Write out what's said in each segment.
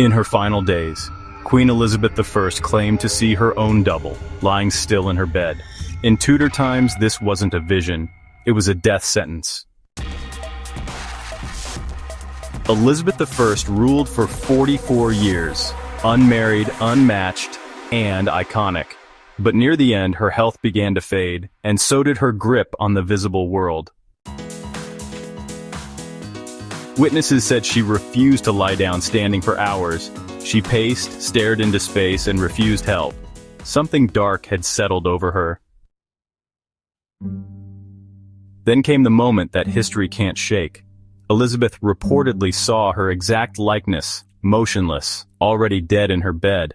In her final days, Queen Elizabeth I claimed to see her own double, lying still in her bed. In Tudor times, this wasn't a vision, it was a death sentence. Elizabeth I ruled for 44 years, unmarried, unmatched, and iconic. But near the end, her health began to fade, and so did her grip on the visible world. Witnesses said she refused to lie down standing for hours. She paced, stared into space, and refused help. Something dark had settled over her. Then came the moment that history can't shake. Elizabeth reportedly saw her exact likeness, motionless, already dead in her bed.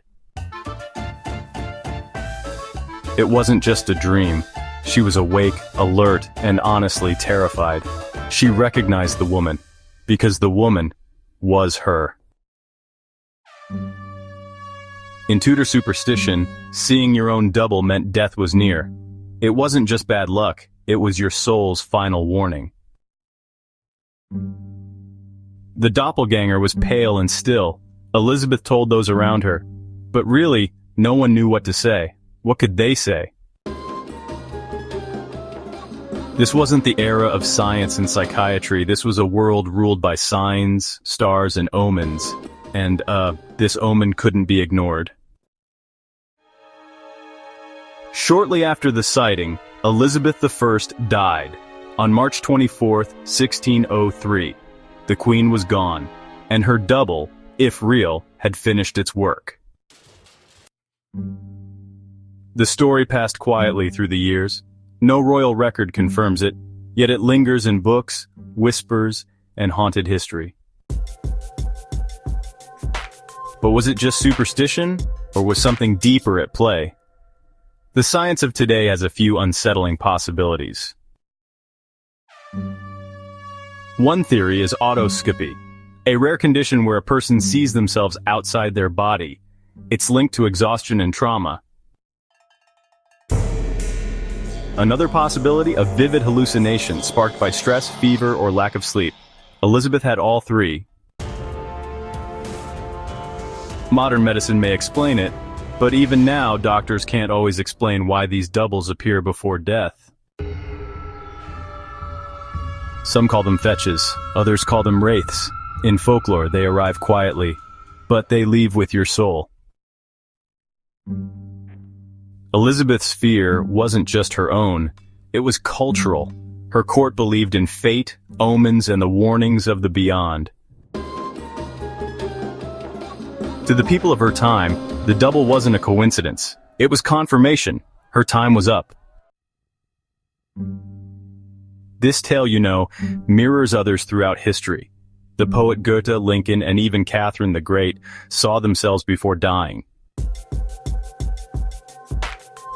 It wasn't just a dream. She was awake, alert, and honestly terrified. She recognized the woman, because the woman was her. In Tudor superstition, seeing your own double meant death was near. It wasn't just bad luck, it was your soul's final warning. The doppelganger was pale and still. Elizabeth told those around her. But really, no one knew what to say. What could they say? This wasn't the era of science and psychiatry. This was a world ruled by signs, stars, and omens. And, this omen couldn't be ignored. Shortly after the sighting, Elizabeth I died. On March 24, 1603. The Queen was gone, and her double, if real, had finished its work. The story passed quietly through the years. No royal record confirms it, yet it lingers in books, whispers, and haunted history. But was it just superstition, or was something deeper at play? The science of today has a few unsettling possibilities. One theory is autoscopy, a rare condition where a person sees themselves outside their body. It's linked to exhaustion and trauma. Another possibility, a vivid hallucination sparked by stress, fever, or lack of sleep. Elizabeth had all three. Modern medicine may explain it, but even now doctors can't always explain why these doubles appear before death. Some call them fetches, others call them wraiths. In folklore, they arrive quietly, but they leave with your soul. Elizabeth's fear wasn't just her own, it was cultural. Her court believed in fate, omens, and the warnings of the beyond. To the people of her time, the double wasn't a coincidence. It was confirmation. Her time was up. This tale, mirrors others throughout history. The poet Goethe, Lincoln, and even Catherine the Great saw themselves before dying.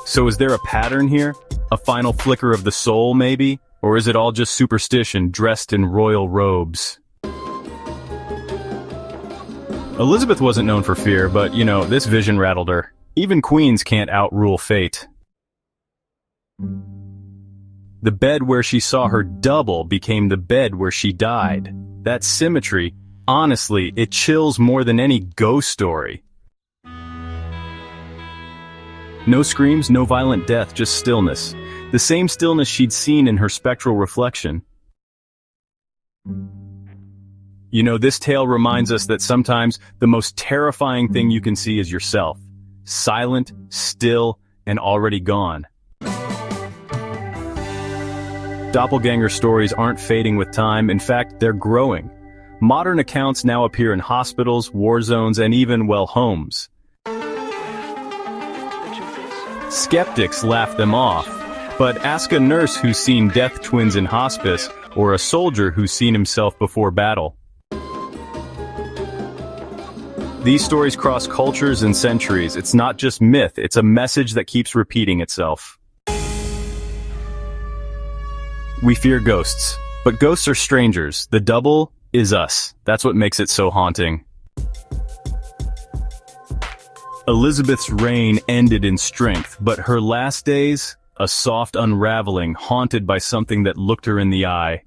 So is there a pattern here? A final flicker of the soul, maybe? Or is it all just superstition dressed in royal robes? Elizabeth wasn't known for fear, but, this vision rattled her. Even queens can't outrule fate. The bed where she saw her double became the bed where she died. That symmetry, honestly, it chills more than any ghost story. No screams, no violent death, just stillness. The same stillness she'd seen in her spectral reflection. This tale reminds us that sometimes the most terrifying thing you can see is yourself. Silent, still, and already gone. Doppelganger stories aren't fading with time. In fact, they're growing. Modern accounts now appear in hospitals, war zones, and even, homes. Skeptics laugh them off, but ask a nurse who's seen death twins in hospice, or a soldier who's seen himself before battle. These stories cross cultures and centuries. It's not just myth, it's a message that keeps repeating itself. We fear ghosts, but ghosts are strangers. The double is us. That's what makes it so haunting. Elizabeth's reign ended in strength, but her last days, a soft unraveling, haunted by something that looked her in the eye.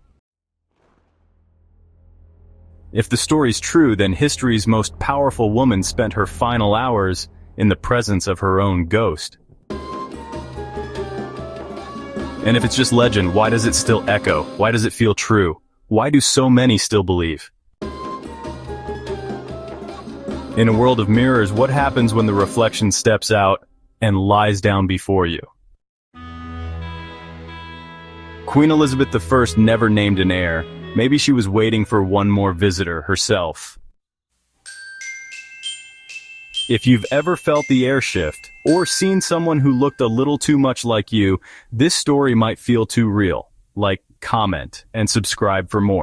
If the story's true, then history's most powerful woman spent her final hours in the presence of her own ghost. And if it's just legend, why does it still echo? Why does it feel true? Why do so many still believe? In a world of mirrors, what happens when the reflection steps out and lies down before you? Queen Elizabeth I never named an heir. Maybe she was waiting for one more visitor herself. If you've ever felt the air shift, or seen someone who looked a little too much like you, this story might feel too real. Like, comment, and subscribe for more.